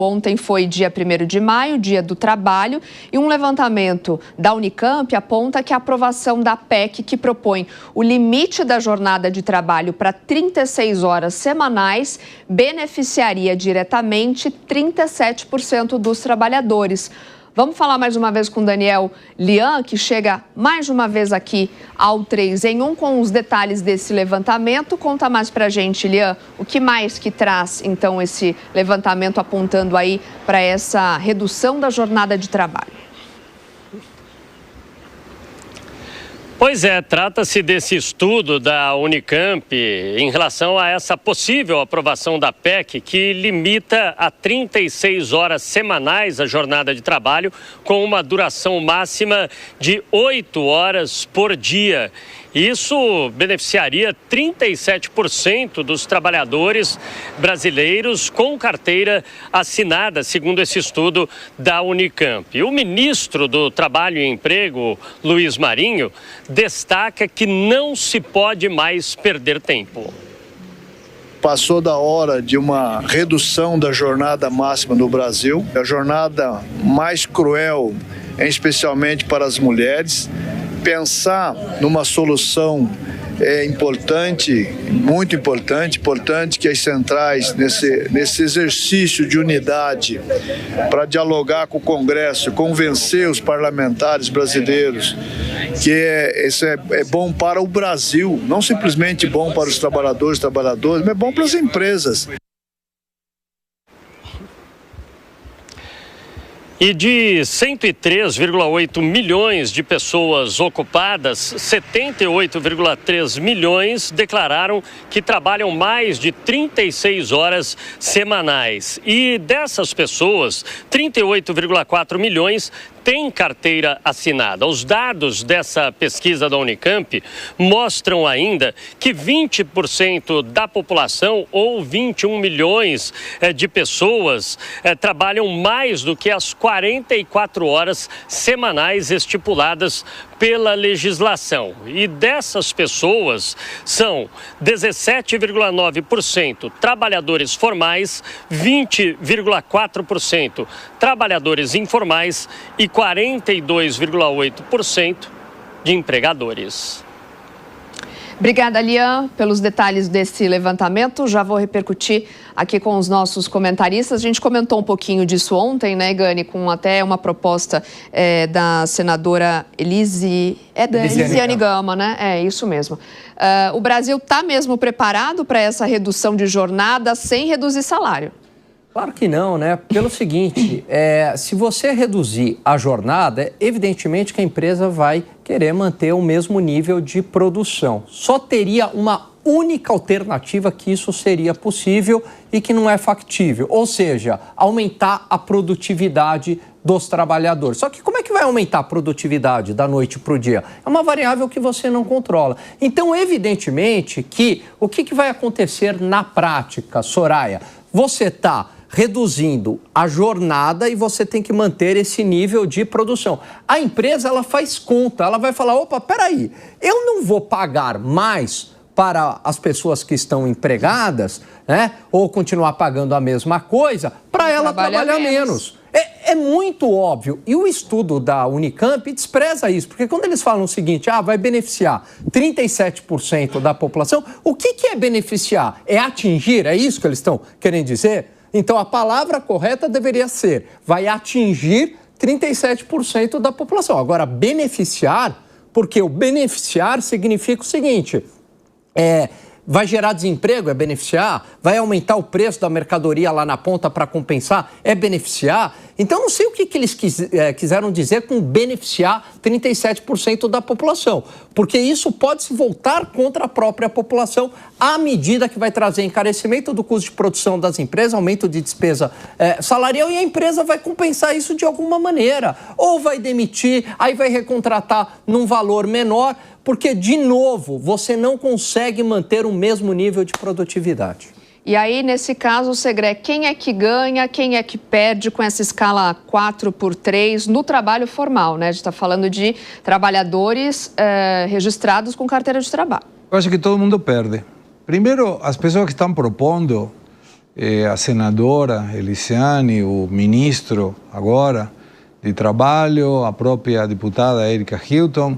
Ontem foi dia 1º de maio, dia do trabalho, e um levantamento da Unicamp aponta que a aprovação da PEC, que propõe o limite da jornada de trabalho para 36 horas semanais, beneficiaria diretamente 37% dos trabalhadores. Vamos falar mais uma vez com Daniel Lian, que chega mais uma vez aqui ao 3 em 1 com os detalhes desse levantamento. Conta mais pra gente, Lian, o que mais que traz, então, esse levantamento apontando aí para essa redução da jornada de trabalho? Pois é, trata-se desse estudo da Unicamp em relação a essa possível aprovação da PEC que limita a 36 horas semanais a jornada de trabalho com uma duração máxima de 8 horas por dia. Isso beneficiaria 37% dos trabalhadores brasileiros com carteira assinada, segundo esse estudo da Unicamp. O ministro do Trabalho e Emprego, Luiz Marinho, destaca que não se pode mais perder tempo. Passou da hora de uma redução da jornada máxima no Brasil, a jornada mais cruel, especialmente para as mulheres. Pensar numa solução é importante, muito importante que as centrais, nesse exercício de unidade, para dialogar com o Congresso, convencer os parlamentares brasileiros que isso é bom para o Brasil, não simplesmente bom para os trabalhadores, mas é bom para as empresas. E de 103,8 milhões de pessoas ocupadas, 78,3 milhões declararam que trabalham mais de 36 horas semanais. E dessas pessoas, 38,4 milhões têm carteira assinada. Os dados dessa pesquisa da Unicamp mostram ainda que 20% da população, ou 21 milhões de pessoas, trabalham mais do que as 44 horas semanais estipuladas pela legislação. E dessas pessoas são 17,9% trabalhadores formais, 20,4% trabalhadores informais e 42,8% de empregadores. Obrigada, Lian, pelos detalhes desse levantamento. Já vou repercutir aqui com os nossos comentaristas. A gente comentou um pouquinho disso ontem, né, Gani, com até uma proposta da senadora Elisiane Gama, né? É isso mesmo. O Brasil está mesmo preparado para essa redução de jornada sem reduzir salário? Claro que não, né? Pelo seguinte, se você reduzir a jornada, evidentemente que a empresa vai querer manter o mesmo nível de produção. Só teria uma única alternativa que isso seria possível e que não é factível, ou seja, aumentar a produtividade dos trabalhadores. Só que como é que vai aumentar a produtividade da noite para o dia? É uma variável que você não controla. Então, evidentemente que o que vai acontecer na prática, Soraya? Você está reduzindo a jornada e você tem que manter esse nível de produção. A empresa, ela faz conta, ela vai falar, opa, peraí, eu não vou pagar mais para as pessoas que estão empregadas, né, ou continuar pagando a mesma coisa, para ela trabalhar menos. É muito óbvio. E o estudo da Unicamp despreza isso, porque quando eles falam o seguinte, vai beneficiar 37% da população, o que é beneficiar? É atingir? É isso que eles estão querendo dizer? Então, a palavra correta deveria ser, vai atingir 37% da população. Agora, beneficiar, porque o beneficiar significa o seguinte, vai gerar desemprego, é beneficiar? Vai aumentar o preço da mercadoria lá na ponta para compensar? É beneficiar? Então, não sei o que eles quiseram dizer com beneficiar 37% da população, porque isso pode se voltar contra a própria população à medida que vai trazer encarecimento do custo de produção das empresas, aumento de despesa salarial, e a empresa vai compensar isso de alguma maneira. Ou vai demitir, aí vai recontratar num valor menor, porque, de novo, você não consegue manter o mesmo nível de produtividade. E aí, nesse caso, Segré, quem é que ganha, quem é que perde com essa escala 4x3 no trabalho formal, né? A gente está falando de trabalhadores registrados com carteira de trabalho. Eu acho que todo mundo perde. Primeiro, as pessoas que estão propondo a senadora Elisiane, o ministro agora de Trabalho, a própria deputada Erika Hilton,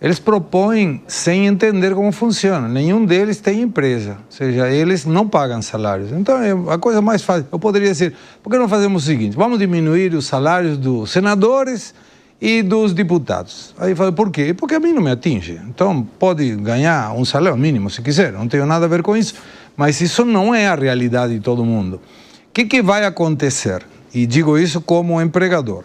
eles propõem sem entender como funciona. Nenhum deles tem empresa, ou seja, eles não pagam salários. Então, é a coisa mais fácil. Eu poderia dizer, por que não fazemos o seguinte? Vamos diminuir os salários dos senadores e dos deputados. Aí eu falo, por quê? Porque a mim não me atinge. Então, pode ganhar um salário mínimo se quiser, não tenho nada a ver com isso. Mas isso não é a realidade de todo mundo. O que vai acontecer? E digo isso como empregador.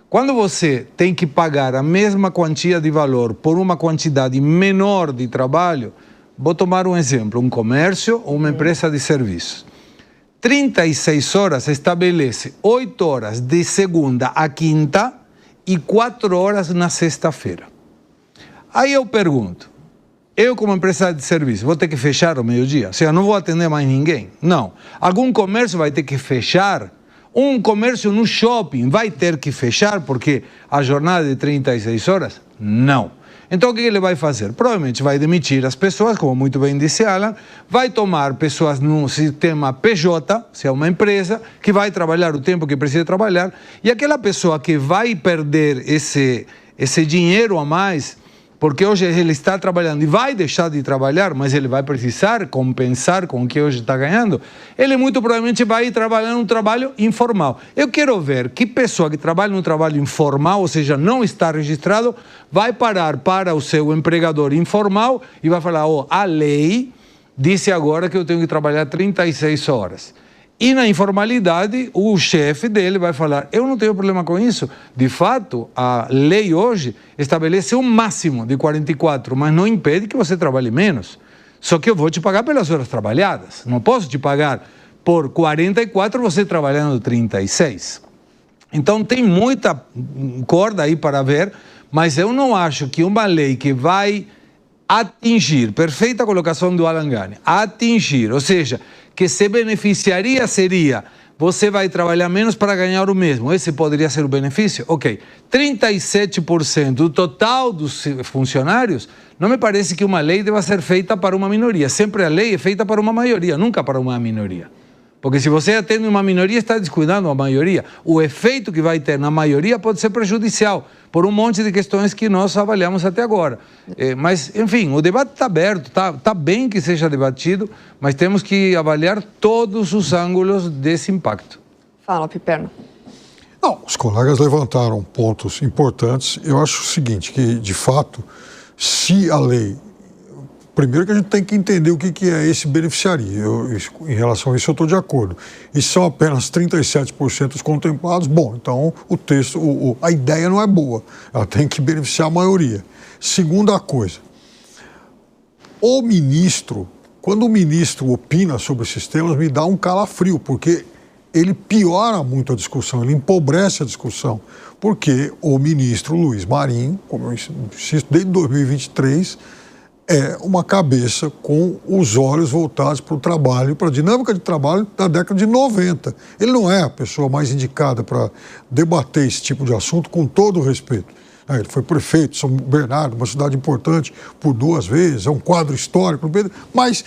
Quando você tem que pagar a mesma quantia de valor por uma quantidade menor de trabalho, vou tomar um exemplo, um comércio ou uma empresa de serviços. 36 horas estabelece 8 horas de segunda a quinta e 4 horas na sexta-feira. Aí eu pergunto, eu como empresário de serviço vou ter que fechar ao meio-dia? Ou seja, não vou atender mais ninguém? Não. Algum comércio vai ter que fechar? Um comércio no shopping vai ter que fechar porque a jornada de 36 horas? Não. Então o que ele vai fazer? Provavelmente vai demitir as pessoas, como muito bem disse Alan, vai tomar pessoas no sistema PJ, se é uma empresa, que vai trabalhar o tempo que precisa trabalhar, e aquela pessoa que vai perder esse dinheiro a mais, porque hoje ele está trabalhando e vai deixar de trabalhar, mas ele vai precisar compensar com o que hoje está ganhando, ele muito provavelmente vai trabalhar num trabalho informal. Eu quero ver que pessoa que trabalha num trabalho informal, ou seja, não está registrado, vai parar para o seu empregador informal e vai falar, a lei disse agora que eu tenho que trabalhar 36 horas. E na informalidade, o chefe dele vai falar, eu não tenho problema com isso. De fato, a lei hoje estabelece um máximo de 44, mas não impede que você trabalhe menos. Só que eu vou te pagar pelas horas trabalhadas. Não posso te pagar por 44 você trabalhando 36. Então tem muita corda aí para ver, mas eu não acho que uma lei que vai atingir, perfeita colocação do Alan Gani, atingir, ou seja, que se beneficiaria seria, você vai trabalhar menos para ganhar o mesmo. Esse poderia ser o benefício? Ok. 37% do total dos funcionários, não me parece que uma lei deva ser feita para uma minoria. Sempre a lei é feita para uma maioria, nunca para uma minoria. Porque se você atende uma minoria, está descuidando a maioria. O efeito que vai ter na maioria pode ser prejudicial, por um monte de questões que nós avaliamos até agora. Mas, enfim, o debate está aberto, está bem que seja debatido, mas temos que avaliar todos os ângulos desse impacto. Fala, Piperno. Não, os colegas levantaram pontos importantes. Eu acho o seguinte, que, de fato, se a lei... Primeiro que a gente tem que entender o que é esse beneficiaria. Em relação a isso, eu estou de acordo. E são apenas 37% os contemplados. Bom, então o texto, a ideia não é boa. Ela tem que beneficiar a maioria. Segunda coisa, o ministro, quando o ministro opina sobre esses temas, me dá um calafrio, porque ele piora muito a discussão, ele empobrece a discussão. Porque o ministro Luiz Marinho, como eu insisto, desde 2023... é uma cabeça com os olhos voltados para o trabalho, para a dinâmica de trabalho da década de 90. Ele não é a pessoa mais indicada para debater esse tipo de assunto, com todo o respeito. Ele foi prefeito de São Bernardo, uma cidade importante, por 2 vezes, é um quadro histórico, mas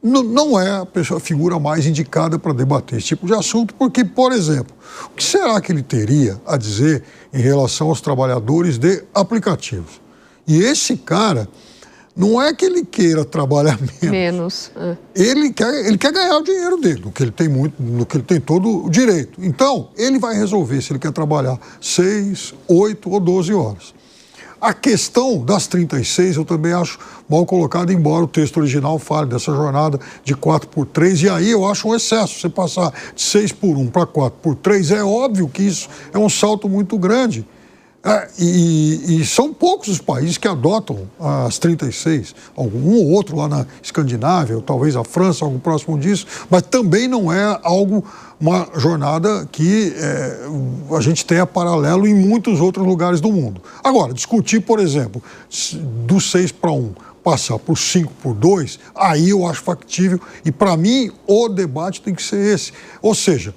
não é a figura mais indicada para debater esse tipo de assunto, porque, por exemplo, o que será que ele teria a dizer em relação aos trabalhadores de aplicativos? E esse cara... não é que ele queira trabalhar menos. Ele quer ganhar o dinheiro dele, no que ele tem muito, no que ele tem todo o direito. Então, ele vai resolver se ele quer trabalhar 6, 8 ou 12 horas. A questão das 36 eu também acho mal colocada, embora o texto original fale dessa jornada de 4x3, e aí eu acho um excesso. Você passar de 6x1 para 4x3, é óbvio que isso é um salto muito grande. E são poucos os países que adotam as 36, um ou outro lá na Escandinávia, ou talvez a França, algo próximo disso, mas também não é uma jornada que a gente tenha paralelo em muitos outros lugares do mundo. Agora, discutir, por exemplo, do 6x1 passar por 5x2, aí eu acho factível, e para mim o debate tem que ser esse. Ou seja,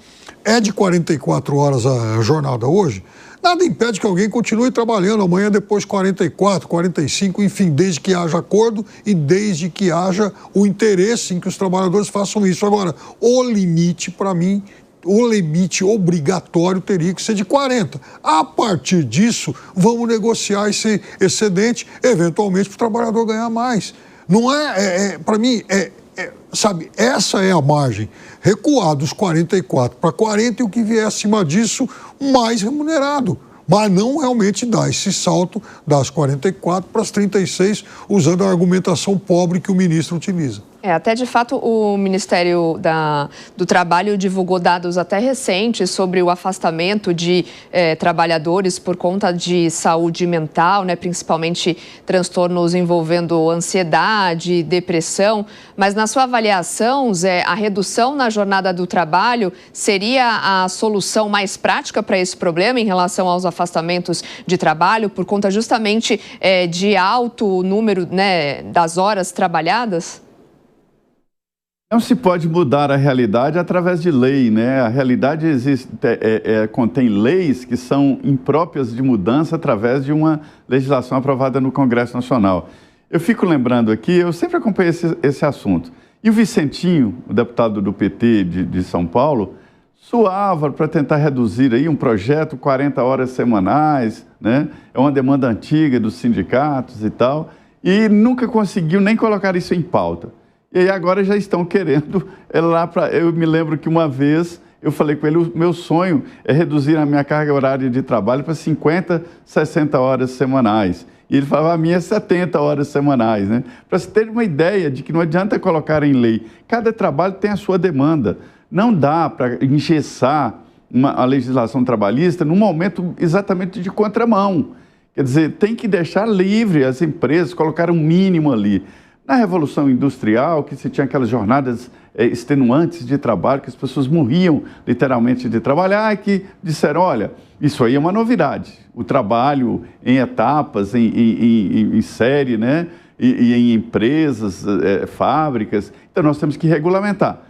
é de 44 horas a jornada hoje, nada impede que alguém continue trabalhando amanhã, depois 44, 45, enfim, desde que haja acordo e desde que haja o interesse em que os trabalhadores façam isso. Agora, o limite, para mim, o limite obrigatório teria que ser de 40. A partir disso, vamos negociar esse excedente, eventualmente, para o trabalhador ganhar mais. Não para mim, sabe, essa é a margem. Recuar dos 44 para 40 e o que vier acima disso, mais remunerado. Mas não realmente dar esse salto das 44 para as 36, usando a argumentação pobre que o ministro utiliza. Até de fato o Ministério do Trabalho divulgou dados até recentes sobre o afastamento de trabalhadores por conta de saúde mental, né, principalmente transtornos envolvendo ansiedade, depressão. Mas na sua avaliação, Zé, a redução na jornada do trabalho seria a solução mais prática para esse problema em relação aos afastamentos de trabalho por conta justamente de alto número, né, das horas trabalhadas? Não se pode mudar a realidade através de lei, né? A realidade contém leis que são impróprias de mudança através de uma legislação aprovada no Congresso Nacional. Eu fico lembrando aqui, eu sempre acompanhei esse assunto. E o Vicentinho, o deputado do PT de São Paulo, suava para tentar reduzir aí um projeto 40 horas semanais, né? É uma demanda antiga dos sindicatos e tal, e nunca conseguiu nem colocar isso em pauta. E aí agora já estão querendo eu me lembro que uma vez eu falei com ele, o meu sonho é reduzir a minha carga horária de trabalho para 50, 60 horas semanais. E ele falava, a minha é 70 horas semanais, né? Para você ter uma ideia de que não adianta colocar em lei. Cada trabalho tem a sua demanda. Não dá para engessar a legislação trabalhista num momento exatamente de contramão. Quer dizer, tem que deixar livre as empresas, colocar um mínimo ali. Na Revolução Industrial, que se tinha aquelas jornadas extenuantes de trabalho, que as pessoas morriam literalmente de trabalhar, que disseram, olha, isso aí é uma novidade. O trabalho em etapas, em série, né? E em empresas, fábricas. Então, nós temos que regulamentar.